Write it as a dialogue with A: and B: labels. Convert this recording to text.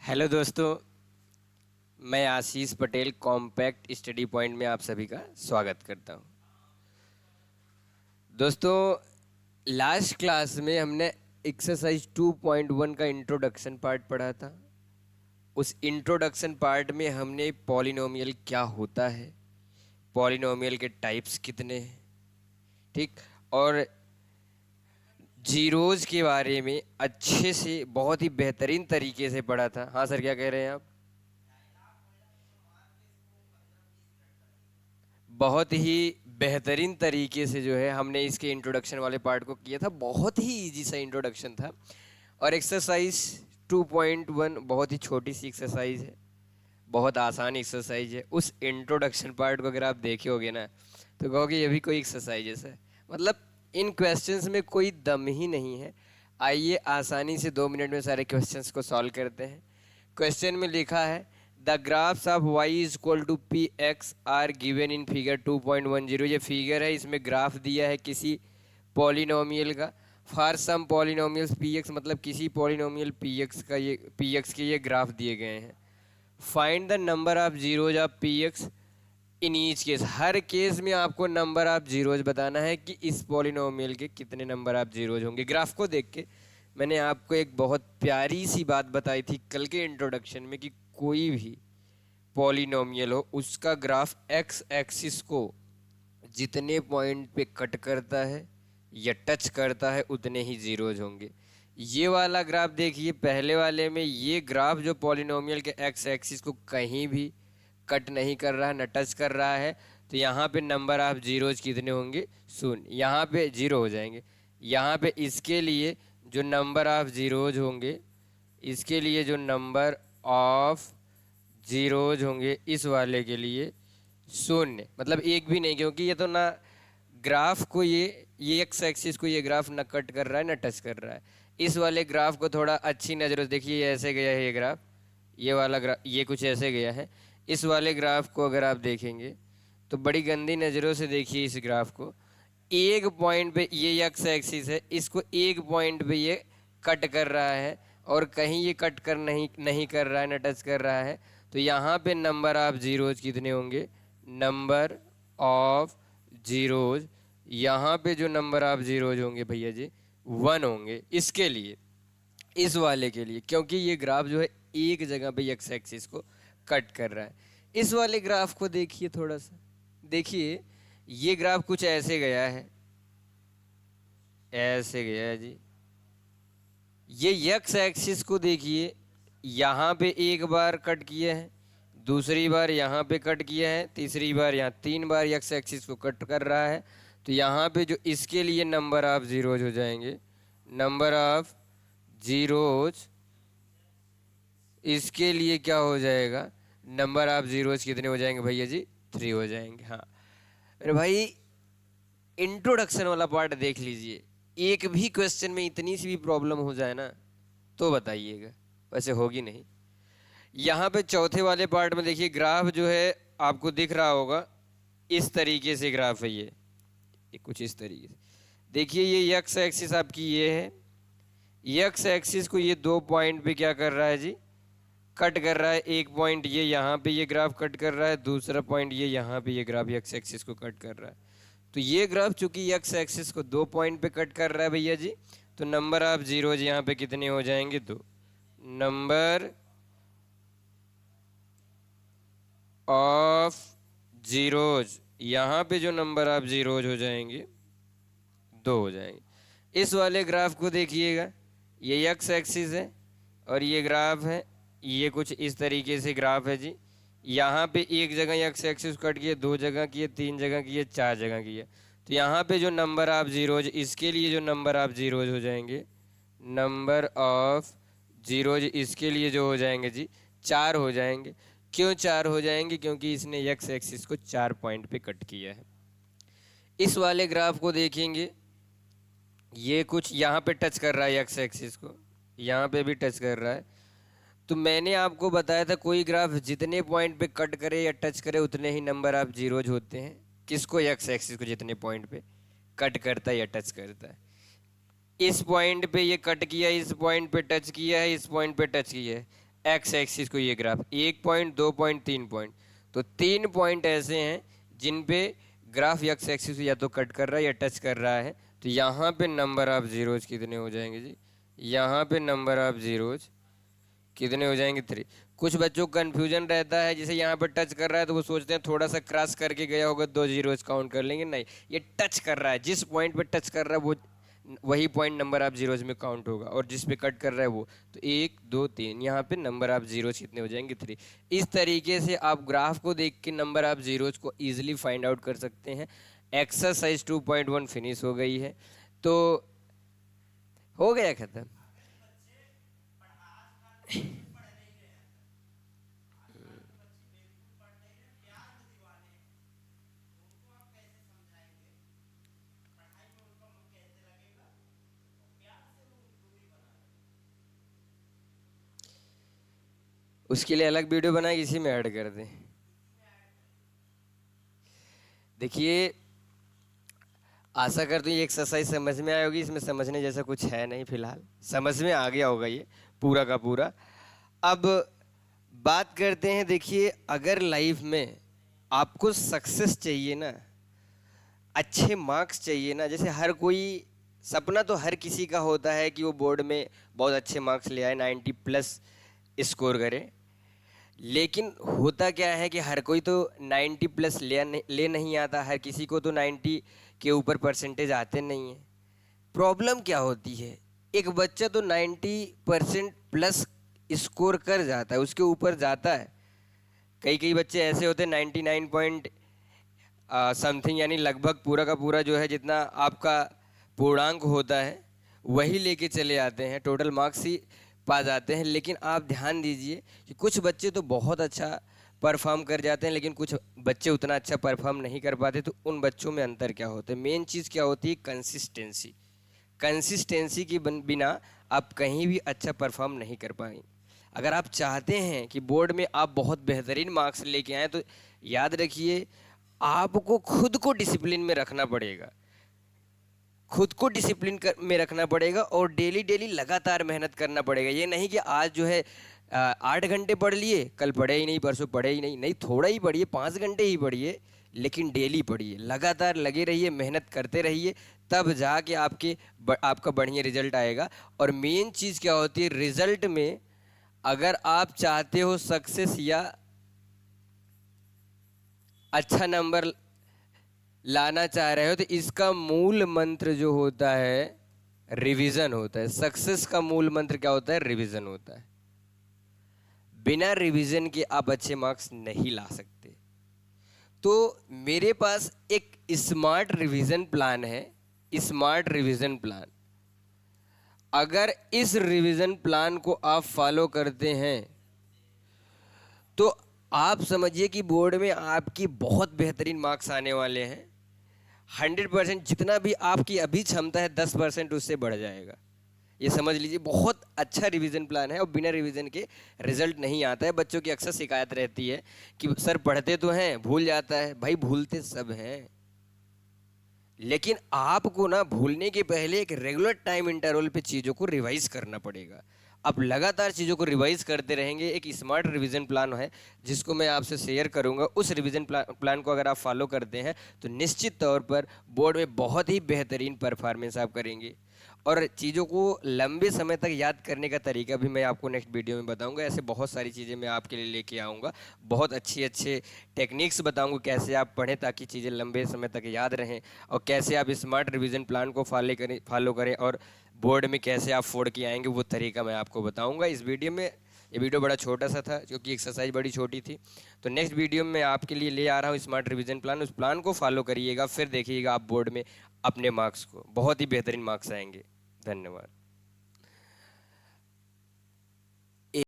A: Hello दोस्तों, मैं आशीष Patel compact study point में आप सभी का स्वागत करता हूं। दोस्तों, लास्ट क्लास में हमने एक्सरसाइज 2.1 का इंट्रोडक्शन पार्ट पढ़ा था। उस इंट्रोडक्शन पार्ट में हमने पॉलिनोमियल क्या होता है, पॉलिनोमियल के टाइप्स कितने हैं, ठीक, और जीरोज के बारे में अच्छे से बहुत ही बेहतरीन तरीके से पढ़ा था। हाँ सर, क्या कह रहे हैं आप? बहुत ही बेहतरीन तरीके से जो है हमने इसके इंट्रोडक्शन वाले पार्ट को किया था। बहुत ही इजी सा इंट्रोडक्शन था। और एक्सरसाइज 2.1 बहुत ही छोटी सी एक्सरसाइज है, बहुत आसान एक्सरसाइज है। उस इंट्रोडक्शन पार्ट को अगर आप देखे होगे ना तो कहोगे ये भी कोई एक्सरसाइजेस है। मतलब इन क्वेश्चंस में कोई दम ही नहीं है। आइए आसानी से 2 मिनट में सारे क्वेश्चंस को सॉल्व करते हैं। क्वेश्चन में लिखा है the graphs of y is equal to p x are given in figure 2.10। ये फिगर है, इसमें ग्राफ दिया है किसी पॉलिनोमियल का। For some polynomials p x, मतलब किसी पॉलिनोमियल पी एक्स का ये पी एक्स के ये ग्राफ दिए गए हैं। Find the number of zeros of P x in each case. Her case में आपको नंबर ऑफ जीरोज बताना है कि इस पॉलिनोमियल के कितने नंबर ऑफ जीरोज होंगे। ग्राफ को देख के मैंने आपको एक बहुत प्यारी सी बात बताई थी कल के इंट्रोडक्शन में कि कोई भी पॉलिनोमियल हो उसका ग्राफ एक्स एक्सिस को जितने पॉइंट पे कट करता है या टच करता है उतने ही जीरोज होंगे। ये वाला ग्राफ देखिए, पहले वाले में ये ग्राफ जो पॉलिनोमियल के एक्स एक्सिस को कहीं भी कट नहीं कर रहा है, न टच कर रहा है, तो यहाँ पे नंबर ऑफ जीरोज कितने होंगे? शून्य। यहाँ पे जीरो हो जाएंगे। यहाँ पे इसके लिए जो नंबर ऑफ जीरोज होंगे, इसके लिए जो नंबर ऑफ जीरोज होंगे इस वाले के लिए शून्य, मतलब एक भी नहीं, क्योंकि ये तो ना ग्राफ को ये एक्स एक्सिस को ये ग्राफ ना कट कर रहा है ना टच कर रहा है। इस वाले ग्राफ को थोड़ा अच्छी नज़रों से देखिए, ये ऐसे गया है ये ग्राफ, ये वाला ग्राफ ये कुछ ऐसे गया है। इस वाले ग्राफ को अगर आप देखेंगे तो बड़ी गंदी नज़रों से देखिए इस ग्राफ को। एक पॉइंट पे ये एक्स एक्सिस है, इसको एक पॉइंट पे ये कट कर रहा है और कहीं ये कट कर नहीं कर रहा है, ना टच कर रहा है। तो यहाँ पे नंबर ऑफ जीरोज कितने होंगे? नंबर ऑफ जीरोज, यहाँ पे जो नंबर ऑफ जीरोज होंगे भैया जी 1 होंगे। इसके लिए, इस वाले के लिए, क्योंकि ये ग्राफ जो है एक जगह पे एक्स एक्सिस को कट कर रहा है। इस वाले ग्राफ को देखिए, थोड़ा सा देखिए, ये ग्राफ कुछ ऐसे गया है, ऐसे गया है जी। ये एक्स एक्सिस को देखिए, यहाँ पे एक बार कट किया है, दूसरी बार यहाँ पे कट किया है, तीसरी बार यहाँ, 3 बार एक्स एक्सिस को कट कर रहा है। तो यहाँ पे जो इसके लिए नंबर ऑफ जीरोज हो जाएंगे, नंबर ऑफ जीरोज इसके लिए क्या हो जाएगा? नंबर ऑफ जीरोज कितने हो जाएंगे भैया जी? 3 हो जाएंगे। हाँ अरे भाई, इंट्रोडक्शन वाला पार्ट देख लीजिए। एक भी क्वेश्चन में इतनी सी भी प्रॉब्लम हो जाए ना तो बताइएगा, वैसे होगी नहीं। यहाँ पे चौथे वाले पार्ट में देखिए, ग्राफ जो है आपको दिख रहा होगा, इस तरीके से ग्राफ है ये कुछ इस तरीके से देखिए। ये एक्स एक्सिस आपकी ये है, एक्स एक्सिस को ये 2 पॉइंट पे क्या कर रहा है जी? कट कर रहा है। एक पॉइंट ये यहाँ पे ये ग्राफ कट कर रहा है, दूसरा पॉइंट ये यहाँ पे ये ग्राफ एक्स एक्सिस को कट कर रहा है। तो ये ग्राफ चूंकि एक्स एक्सिस को 2 पॉइंट पे कट कर रहा है भैया जी, तो नंबर ऑफ जीरोज यहाँ पे कितने हो जाएंगे? 2। नंबर ऑफ जीरोज, यहाँ पे जो नंबर ऑफ जीरोज हो जाएंगे 2 हो जाएंगे। इस वाले ग्राफ को देखिएगा, ये एक्स एक्सिस है और ये ग्राफ है, ये कुछ इस तरीके से ग्राफ है जी। यहाँ पे एक जगह एक्स एक्सिस कट किए, 2 जगह किए, 3 जगह किए, 4 जगह किए। तो यहाँ पे जो नंबर ऑफ जीरोज, इसके लिए जो नंबर ऑफ जीरोज हो जाएंगे, नंबर ऑफ जीरोज इसके लिए जो हो जाएंगे जी 4 हो जाएंगे। क्यों 4 हो जाएंगे? क्योंकि इसने एक्स एक्सिस को 4 पॉइंट पे कट किया है। इस वाले ग्राफ को देखेंगे, ये कुछ यहाँ पे टच कर रहा है एक्स एक्सिस को, यहाँ पे भी टच कर रहा है। तो मैंने आपको बताया था कोई ग्राफ जितने पॉइंट पे कट करे या टच करे उतने ही नंबर ऑफ जीरोज होते हैं। किसको? एक्स एक्सिस को जितने पॉइंट पे कट करता है या टच करता है। इस पॉइंट पे ये कट किया, इस पॉइंट पे टच किया है, इस पॉइंट पे टच किया है। एक्स एक्सिस को ये ग्राफ 1 पॉइंट, 2 पॉइंट, 3 पॉइंट, तो 3 पॉइंट ऐसे हैं जिन पे ग्राफ एक्स एक्सिस या तो कट कर रहा है या टच कर रहा है। तो यहाँ पे नंबर ऑफ जीरोज कितने हो जाएंगे जी? यहाँ पे नंबर ऑफ जीरोज कितने हो जाएंगे? 3। कुछ बच्चों को कन्फ्यूजन रहता है, जैसे यहाँ पर टच कर रहा है तो वो सोचते हैं थोड़ा सा क्रॉस करके गया होगा 2 जीरोज काउंट कर लेंगे। नहीं, ये टच कर रहा है, जिस पॉइंट पे टच कर रहा है वो वही पॉइंट नंबर ऑफ जीरोज में काउंट होगा, और जिस पे कट कर रहा है वो। तो 1 2 3, यहाँ पे नंबर ऑफ जीरोज कितने हो जाएंगे? 3। इस तरीके से आप ग्राफ को देख के नंबर ऑफ जीरोज को ईजिली फाइंड आउट कर सकते हैं। एक्सरसाइज 2.1 फिनिश हो गई है, तो हो गया खत्म। उसके लिए अलग वीडियो बनाए, इसी में ऐड कर दें। देखिए, आशा करते हैं ये एक्सरसाइज समझ में आई होगी। इसमें समझने जैसा कुछ है नहीं, फिलहाल समझ में आ गया होगा ये पूरा का पूरा। अब बात करते हैं, देखिए अगर लाइफ में आपको सक्सेस चाहिए ना, अच्छे मार्क्स चाहिए ना, जैसे हर कोई सपना तो हर किसी का होता है कि वो बोर्ड में बहुत अच्छे मार्क्स ले आए, 90 प्लस स्कोर करे। लेकिन होता क्या है कि हर कोई तो 90 प्लस ले नहीं आता, हर किसी को तो 90 के ऊपर परसेंटेज आते नहीं है। प्रॉब्लम क्या होती है, एक बच्चा तो 90% प्लस स्कोर कर जाता है, उसके ऊपर जाता है। कई कई बच्चे ऐसे होते हैं 99 पॉइंट समथिंग, यानी लगभग पूरा का पूरा जो है जितना आपका पूर्णांक होता है वही लेके चले आते हैं, टोटल मार्क्स ही पा जाते हैं। लेकिन आप ध्यान दीजिए कि कुछ बच्चे तो बहुत अच्छा परफॉर्म कर जाते हैं, लेकिन कुछ बच्चे उतना अच्छा परफॉर्म नहीं कर पाते। तो उन बच्चों में अंतर क्या होता है? मेन चीज़ क्या होती है? कंसिस्टेंसी। कंसिस्टेंसी के बिना आप कहीं भी अच्छा परफॉर्म नहीं कर पाएंगे। अगर आप चाहते हैं कि बोर्ड में आप बहुत बेहतरीन मार्क्स लेके आएँ, तो याद रखिए आपको खुद को डिसिप्लिन में रखना पड़ेगा, खुद को डिसिप्लिन में रखना पड़ेगा, और डेली डेली लगातार मेहनत करना पड़ेगा। ये नहीं कि आज जो है 8 घंटे पढ़ लिए, कल पढ़े ही नहीं, परसों पढ़े ही नहीं। नहीं, थोड़ा ही पढ़िए, 5 घंटे ही पढ़िए, लेकिन डेली पढ़िए, लगातार लगे रहिए, मेहनत करते रहिए, तब जाके आपका बढ़िया रिजल्ट आएगा। और मेन चीज़ क्या होती है रिजल्ट में, अगर आप चाहते हो सक्सेस या अच्छा नंबर लाना चाह रहे हो, तो इसका मूल मंत्र जो होता है रिवीजन होता है। सक्सेस का मूल मंत्र क्या होता है? रिवीजन होता है। बिना रिवीजन के आप अच्छे मार्क्स नहीं ला सकते। तो मेरे पास एक स्मार्ट रिवीजन प्लान है, स्मार्ट रिवीजन प्लान। अगर इस रिवीजन प्लान को आप फॉलो करते हैं तो आप समझिए कि बोर्ड में आपकी बहुत बेहतरीन मार्क्स आने वाले हैं। 100%, जितना भी आपकी अभी क्षमता है 10% उससे बढ़ जाएगा। ये समझ लीजिए, बहुत अच्छा रिवीजन प्लान है, और बिना रिवीजन के रिजल्ट नहीं आता है। बच्चों की अक्सर शिकायत रहती है कि सर पढ़ते तो हैं, भूल जाता है। भाई भूलते सब हैं, लेकिन आपको ना भूलने के पहले एक रेगुलर टाइम इंटरवल पे चीज़ों को रिवाइज करना पड़ेगा। आप लगातार चीज़ों को रिवाइज करते रहेंगे। एक स्मार्ट रिवीजन प्लान है जिसको मैं आपसे शेयर करूंगा। उस रिवीजन प्लान को अगर आप फॉलो करते हैं तो निश्चित तौर पर बोर्ड में बहुत ही बेहतरीन परफॉर्मेंस आप करेंगे। और चीज़ों को लंबे समय तक याद करने का तरीका भी मैं आपको नेक्स्ट वीडियो में बताऊंगा। ऐसे बहुत सारी चीज़ें मैं आपके लिए लेके आऊँगा, बहुत अच्छे अच्छे टेक्निक्स बताऊंगा कैसे आप पढ़ें ताकि चीज़ें लंबे समय तक याद रहें, और कैसे आप स्मार्ट रिवीजन प्लान को फॉलो करें और बोर्ड में कैसे आप फोड़ के आएंगे, वो तरीका मैं आपको बताऊँगा इस वीडियो में। ये वीडियो बड़ा छोटा सा था क्योंकि एक्सरसाइज बड़ी छोटी थी। तो नेक्स्ट वीडियो में मैं आपके लिए ले आ रहा हूँ स्मार्ट रिवीजन प्लान। उस प्लान को फॉलो करिएगा, फिर देखिएगा आप बोर्ड में अपने मार्क्स को बहुत ही बेहतरीन मार्क्स आएंगे। धन्यवाद।